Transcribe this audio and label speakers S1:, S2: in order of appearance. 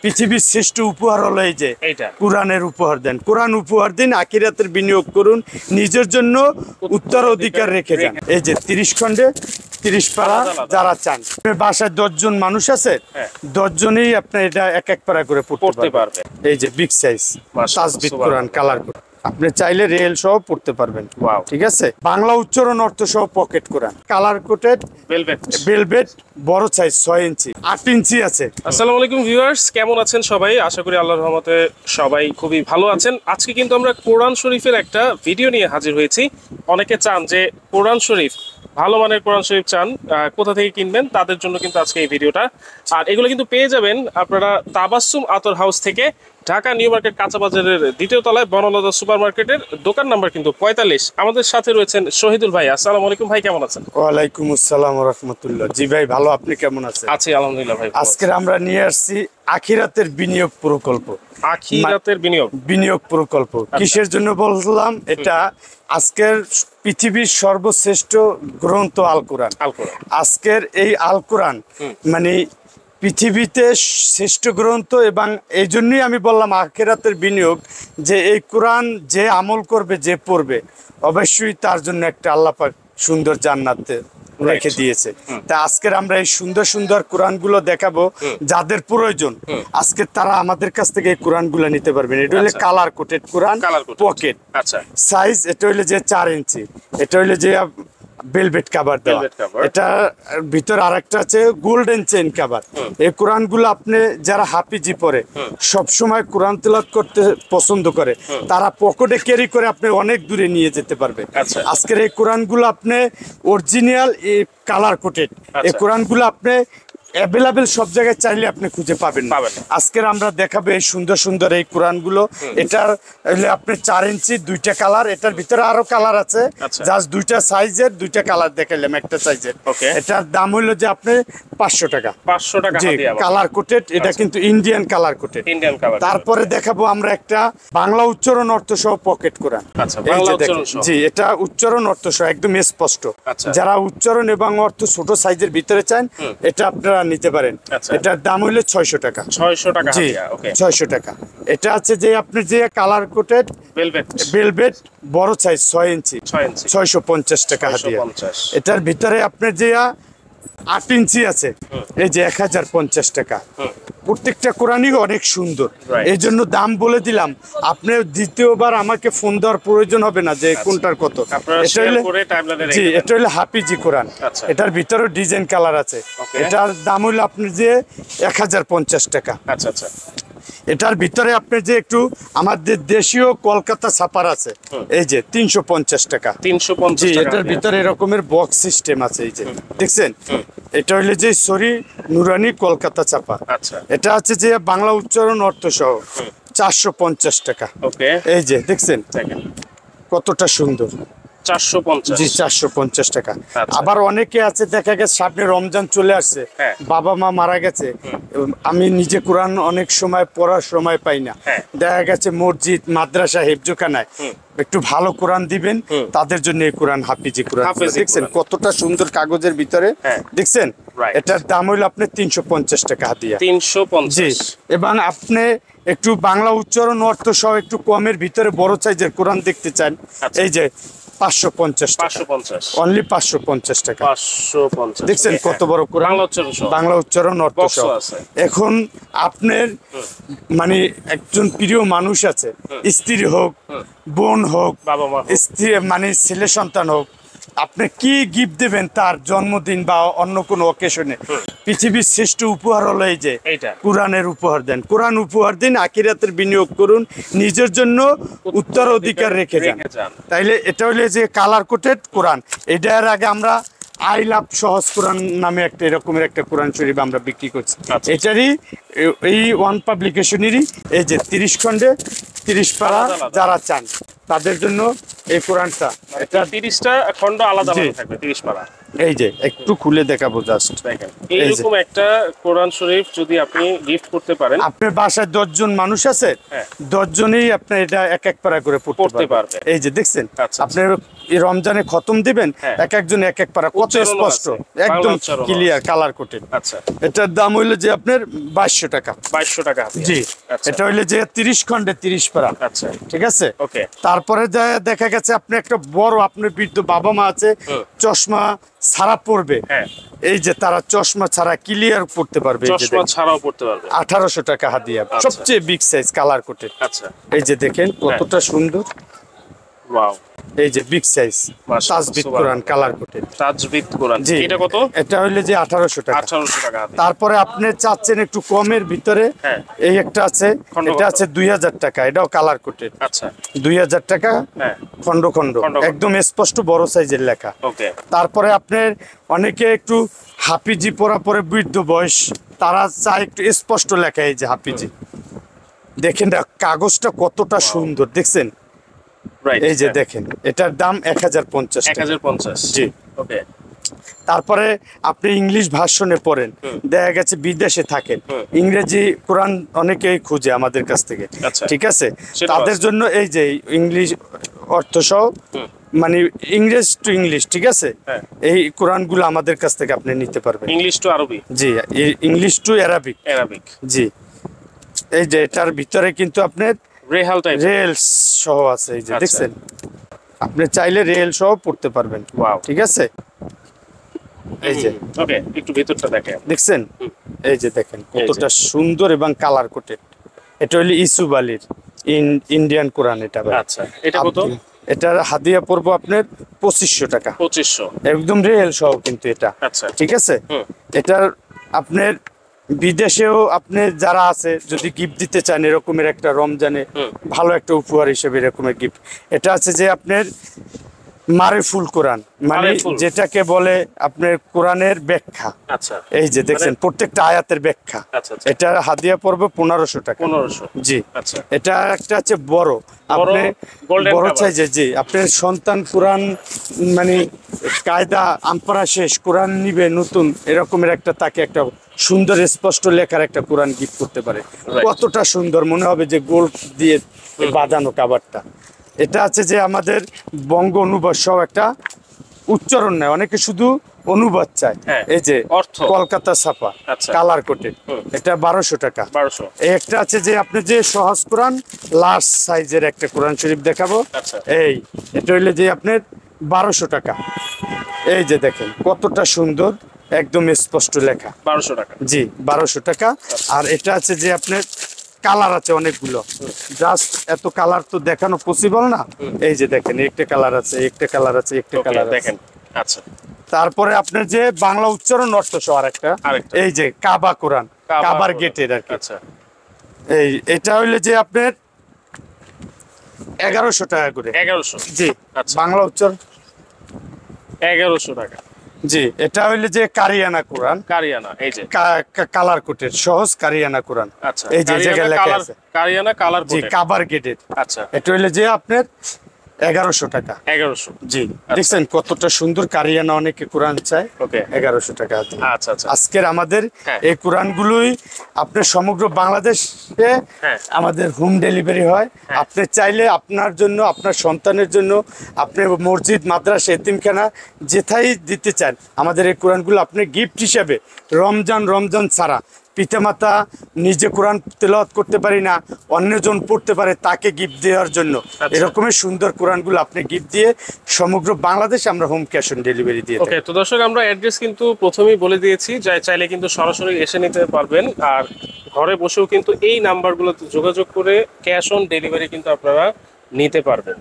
S1: পৃথিবীর শ্রেষ্ঠ উপহার হলো এই যে কোরআনের উপহার দেন, কোরআন উপহার দিন, আখিরাতের বিনিয়োগ করুন, নিজের জন্য উত্তরাধিকার রেখে যান। এই যে 30 খণ্ডে 30 পারা যারা চান, বাসায় 10 জন মানুষ আছে, 10 জনেই আপনার এটা এক এক পারা করে পড়তে পারবে। এই যে বিগ সাইজ তাসবিহ কোরআন কালার কোড, আপনি চাইলে রেল সহ পড়তে পারবেন। ঠিক আছে, বাংলা উচ্চারণ অর্থ সহ পকেট কোরআন কালার কোটেড ভেলভেট বড় সাইজ 6 ইঞ্চি 8 ইঞ্চি আছে।
S2: আসসালামু আলাইকুম ভিউয়ার্স, কেমন আছেন সবাই? আশা করি আল্লাহর রহমতে সবাই খুবই ভালো আছেন। আজকে কিন্তু আমরা কোরআন শরীফের একটা ভিডিও নিয়ে হাজির হয়েছি। অনেকে চান যে কোরআন শরীফ, ভালো মানের কোরআন শরীফ চান, কোথা থেকে কিনবেন, তাদের জন্য কিন্তু আজকে এই ভিডিওটা। আর এগুলো কিন্তু পেয়ে যাবেন আপনারা তাবাসসুম আতর হাউস থেকে, ঢাকা নিউ মার্কেট কাঁচা বাজারের 2য় তলায় বনলতা সুপার মার্কেটের দোকান নাম্বার কিন্তু 45। আমাদের সাথে রয়েছেন শহীদুল ভাই। আসসালামু আলাইকুম ভাই, কেমন আছেন?
S1: ওয়ালাইকুম আসসালাম ওয়া রাহমাতুল্লাহ। জি ভাই ভালো, আপনি কেমন আছেন?
S2: আছি আলহামদুলিল্লাহ ভাই।
S1: আজকে আমরা নিয়ে আসছি আখিরাতের বিনিয়োগ প্রকল্প।
S2: আখিরাতের
S1: বিনিয়োগ প্রকল্প কিসের জন্য বললাম? এটা আজকের পৃথিবীর সর্বশ্রেষ্ঠ গ্রন্থ আল কোরআন। আজকের এই আল কোরআন মানে পৃথিবীতে শ্রেষ্ঠ গ্রন্থ, এবং এই জন্যই আমি বললাম আখিরাতের বিনিয়োগ, যে এই কোরআন যে আমল করবে, যে পড়বে, অবশ্যই তার জন্য একটা আল্লাহ পাক সুন্দর জান্নাতে রেখে দিয়েছে। তা আজকের আমরা এই সুন্দর সুন্দর কোরআনগুলো দেখাবো, যাদের প্রয়োজন আজকে তারা আমাদের কাছ থেকে এই কোরআনগুলো নিতে পারবেন। এটা হলো কালার কোটেড কোরআন পকেট সাইজ, এটা হইলে যে 4 ইঞ্চি, এটা হইলে যে ভেলভেট কভার দেওয়া, এটা ভিতর আরেকটা আছে গোল্ডেন চেইন কভার। এই কোরআনগুলো আপনি যারা হাফিজি পড়ে, সব সময় কোরআন তেলাওয়াত করতে পছন্দ করে, তারা পকেটে ক্যারি করে আপনি অনেক দূরে নিয়ে যেতে পারবে। আজকের এই কোরআনগুলো আপনি অরিজিনাল কালার কোটেড, এই কোরআনগুলো আপনি অ্যাভেলেবেল সব জায়গায় চাইলে আপনি খুঁজে পাবেন না। আজকের আমরা দেখাবো এই সুন্দর সুন্দর এই কোরআনগুলো। এটার আপনি 4 ইঞ্চি 2টা কালার, এটার ভিতরে আরো কালার আছে, জাস্ট 2টা সাইজের 2টা কালার দেখাইলাম একটা সাইজের। এটার দাম হলো যে আপনি 500 টাকা।
S2: 500 টাকা
S1: কালার কোটেড, এটা কিন্তু ইন্ডিয়ান কালার কোটেড। তারপরে দেখাবো আমরা একটা বাংলা উচ্চারণ অর্থ সহ পকেট কোরআন। জি, এটা উচ্চারণ অর্থ সহ একদম স্পষ্ট। যারা উচ্চারণ এবং অর্থ ছোট সাইজের ভিতরে চান, এটা আপনারা নিতে পারেন। এটার দাম হলো 600 টাকা। 600 টাকা। জি, 600 টাকা। এটা আছে যে আপনি যে কালার কোটেড ভেলভেট বড় সাইজ 6 ইঞ্চি 650 টাকা হাতিয়া। এটার ভিতরে আপনার যে 8 ইঞ্চি আছে, এই যে 1050 টাকা। প্রত্যেকটা কোরআনই অনেক সুন্দর, এই জন্য দাম বলে দিলাম। আপনি দ্বিতীয়বার আমাকে ফোন দেওয়ার প্রয়োজন হবে না যে কোনটার কত। জি, এটা হলো হাফিজি কোরআন, এটার ভিতরে ডিজাইন কালার আছে। এটার দাম হলো আপনার যে 1050 টাকা। এটার ভিতরে আপনি যে একটু আমাদের দেশীয় কলকাতা ছাপার আছে, এই যে 350 টাকা। 350। জি, এটার ভিতরে এরকমের বক্স সিস্টেম আছে, এই যে দেখছেন। এটা হইলে যে সরি নুরানি কলকাতা ছাপা। এটা আছে যে বাংলা উচ্চারণ অর্থ সহ 450 টাকা। এই যে দেখছেন কতটা সুন্দর। 450। জি, 450 টাকা। আবার অনেকে আছে, দেখা গেছে সামনে রমজান চলে আসছে, বাবা মা মারা গেছে, আমি নিজে কোরআন অনেক সময় পড়ার সময় পাই না, দেখা গেছে মসজিদ মাদ্রাসা হেফজখানায় একটু ভালো কোরআন দিবেন, তাদের জন্য এই কোরআন হাফিজি কোরআন। দেখছেন কতটা সুন্দর কাগজের ভিতরে, দেখছেন। এটার দাম হইলো আপনি 350 টাকা হাতিয়া। 350। জি, এবং আপনি একটু বাংলা উচ্চারণ অর্থ সহ একটু কমের ভিতরে বড় সাইজের কোরআন দেখতে চান, এই যে 550 টাকা। অনলি 550 টাকা। দেখছেন কত বড় কোরআন, বাংলা উচ্চারণ অর্থ সহ। এখন আপনার মানে একজন প্রিয় মানুষ আছে, স্ত্রী হোক, বোন হোক, স্ত্রী মানে ছেলে সন্তান হোক, আপনি কি গিফট দেবেন তার জন্মদিন বা অন্য কোনো অকেশনে, পৃথিবীর শ্রেষ্ঠ উপহার হলো এই যে কোরআনের উপহার দেন, কোরআন উপহার দিন, আখিরাতের বিনিয়োগ করুন, নিজের জন্য উত্তরাধিকার রেখে যান। তাইলে এটা হলো যে কালার কোটেড কোরআন। এটার আগে আমরা আই লাভ সহজ কোরআন নামে একটা এরকমের একটা কোরআন শরীফ আমরা বিক্রি করছি। এটারই এই ওয়ান পাবলিকেশনেরই এই যে 30 খণ্ডে 30 পারা যারা চান, তাদের জন্য এই কোরআনটা
S2: এটা 30টা খণ্ড আলাদা আলাদা থাকবে, 30 পারা।
S1: এই যে একটু খুলে দেখাবো জাস্ট
S2: দেখেন এইরকম একটা কোরআন শরীফ যদি আপনি গিফট করতে পারেন,
S1: আপনার বাসায় 10 জন মানুষ আছে, 10 জনেই আপনি এটা এক এক পারা করে পড়তে পারবে। এই যে দেখছেন, আপনি এই রমজানে খতম দিবেন, এক একজন এক এক পারা, কত স্পষ্ট, একদম ক্লিয়ার কালার কোটেড।
S2: আচ্ছা,
S1: এটার দাম হইলো যে আপনার 2200 টাকা।
S2: 2200 টাকা।
S1: জি, এটা হইলো যে 30 খণ্ডে 30 পারা।
S2: আচ্ছা,
S1: ঠিক আছে।
S2: ওকে।
S1: তারপরে দেখা গেছে আপনি একটা বড়, আপনার বৃদ্ধ বাবা মা আছে, চশমা ছাড়া পড়বে, এই যে তারা চশমা ছাড়া ক্লিয়ার পড়তে পারবে,
S2: চশমা ছাড়াও পড়তে পারবে।
S1: 1800 টাকা হাদিয়া, সবচেয়ে বিগ সাইজ কালার কোটেড।
S2: আচ্ছা,
S1: এই যে দেখেন কতটা সুন্দর,
S2: ওয়াও।
S1: এই যে বিগ সাইজ তাজবিদ কোরআন কালার কোটেড।
S2: তাজবিদ কোরআন, এটা কত?
S1: এটা হইলো যে 1800 টাকা।
S2: 1800 টাকা।
S1: তারপরে আপনি চাচ্ছেন একটু কমের ভিতরে, এই একটা আছে, এটা আছে 2000 টাকা, এটাও কালার কোটেড।
S2: আচ্ছা,
S1: 2000 টাকা, খন্ড খন্ড, একদম স্পষ্ট বড় সাইজের লেখা।
S2: ওকে।
S1: তারপরে আপনার অনেকে একটু হাফিজি পড়া পরে বৃদ্ধ বয়স, তারা চায় একটু স্পষ্ট লেখা। এই যে হাফিজি, দেখেন কাগজটা কতটা সুন্দর, দেখছেন? এই যে দেখেন, এটার দাম 1050 টাকা।
S2: 1050।
S1: জি,
S2: ওকে।
S1: তারপরে আপনি ইংলিশ ভার্সনে পড়েন, দেখা গেছে বিদেশে থাকেন, ইংরেজি কোরআন অনেকেই খুঁজে আমাদের কাছ থেকে, ঠিক আছে, তাদের জন্য এই যে ইংলিশ অর্থ সহ, মানে ইংরেজ টু ইংলিশ, ঠিক আছে, এই কোরআনগুলো আমাদের কাছ থেকে আপনি নিতে পারবেন।
S2: ইংলিশ টু আরবি।
S1: জি, ইংলিশ টু অ্যারাবিক।
S2: অ্যারাবিক,
S1: জি। এই যে এটার ভিতরে কিন্তু আপনার রেল সহ আছে, এই যে দেখছেন, আপনি চাইলে রেল সহ পড়তে পারবেন। ঠিক আছে। এই যে
S2: ওকে, একটু ভিতরটা দেখেন,
S1: দেখছেন? এই যে দেখেন কতটা সুন্দর এবং কালার কোটেড। এটা হলো ইউসুফ আলীর ইন্ডিয়ান কোরআন। এটা
S2: আচ্ছা, এটা কত?
S1: এটার হাদিয়া পড়বো আপনার 2500 টাকা।
S2: 2500,
S1: একদম রিয়েল সহ কিন্তু এটা।
S2: আচ্ছা,
S1: ঠিক আছে। এটার আপনার বিদেশেও আপনি যারা আছে, যদি গিফট দিতে চান এরকমের একটা রমজানে ভালো একটা উপহার হিসেবে এরকমের গিফট, এটা আছে যে আপনার মারিফুল কোরআন, মানে যেটাকে বলে আপনার কোরআনের ব্যাখ্যা।
S2: আচ্ছা,
S1: এই যে দেখছেন প্রত্যেকটা আয়াতের ব্যাখ্যা। এটা হাদিয়া পড়বে 1500 টাকা। 1500, জি। আচ্ছা, এটা একটা আছে বড়, আপনি বড় চাইছে, জি, আপনার সন্তান কোরআন মানে কায়দা আমপারা শেষ, কোরআন নিবে নতুন, এরকমের একটা তাকে একটা সুন্দর স্পষ্ট লেখার একটা কোরআন গিফট করতে পারে। কতটা সুন্দর মনে হবে যে গোল্ড দিয়ে বাঁধানো কাভারটা। এটা আছে যে আমাদের বঙ্গ অনুবাদ সহ একটা উচ্চারণ নেয়, অনেকে শুধু অনুবাদ চায়। এই যে কলকাতা ছাপা কালার কোটেড, এটা 1200 টাকা। এই একটা আছে যে আপনি যে সহজ কোরআন লার্জ সাইজের একটা কোরআন শরীফ দেখাবো, এই এটা হইলে যে আপনার 1200 টাকা। এই যে দেখেন কতটা সুন্দর, একদম স্পষ্ট লেখা। 1200 টাকা, জি, 1200 টাকা। আর এটা আছে যে আপনার কালার আছে অনেকগুলো, জাস্ট এত কালার তো দেখানো পসিবল না। এই যে দেখেন একটা কালার আছে, একটা কালার আছে, একটা কালার দেখেন। আচ্ছা, তারপরে আপনার যে বাংলা উচ্চারণ অর্থ সহ আরেকটা, এই যে কাবা কোরআন, কাবার গেটের আর কি। আচ্ছা, এই এটা হইলে যে আপনার 1100 টাকা করে। 1100, জি। আচ্ছা, বাংলা উচ্চারণ 1100 টাকা, জি। এটা হইলে যে কারিয়ানা কোরআন, কারিয়ানা, এই যে কালার কোটের সহজ কারিয়ানা কোরআন। আচ্ছা, এই যে জায়গায় লেখা আছে কারিয়ানা কালার কোটের, জি, কাবার গেটের। আচ্ছা, এটা হইলে যে আপনার 1100 টাকা। 1100, জি। দেখছেন কতটা সুন্দর কারিয়ানা, অনেকে কোরআন চায়। ওকে, 1100 টাকা। আচ্ছা আচ্ছা, আজকের আমাদের এই কোরআনগুলোই আপনার সমগ্র বাংলাদেশে আমাদের হোম ডেলিভারি হয়। আপনি চাইলে আপনার জন্য, আপনার সন্তানের জন্য, আপনি মসজিদ, মাদ্রাসা, এতিমখানা যেথায় দিতে চান, আমাদের এই কোরআনগুলো আপনি গিফট হিসাবে রমজান ছাড়া, পিতামাতা নিজে কোরআন তেলাওয়াত করতে পারি না, অন্যজন পড়তে পারে, তাকে গিফট দেওয়ার জন্য এরকমের সুন্দর কোরআনগুলো আপনি গিফট দিয়ে সমগ্র বাংলাদেশে আমরা হোম ক্যাশ অন ডেলিভারি দিয়ে থাকি। ওকে, তো দর্শক আমরা অ্যাড্রেস কিন্তু প্রথমেই বলে দিয়েছি, চাইলে কিন্তু সরাসরি এসে নিতে পারবেন, আর ঘরে বসেও কিন্তু এই নাম্বারগুলোতে যোগাযোগ করে ক্যাশ অন ডেলিভারি কিন্তু আপনারা নিতে পারবেন।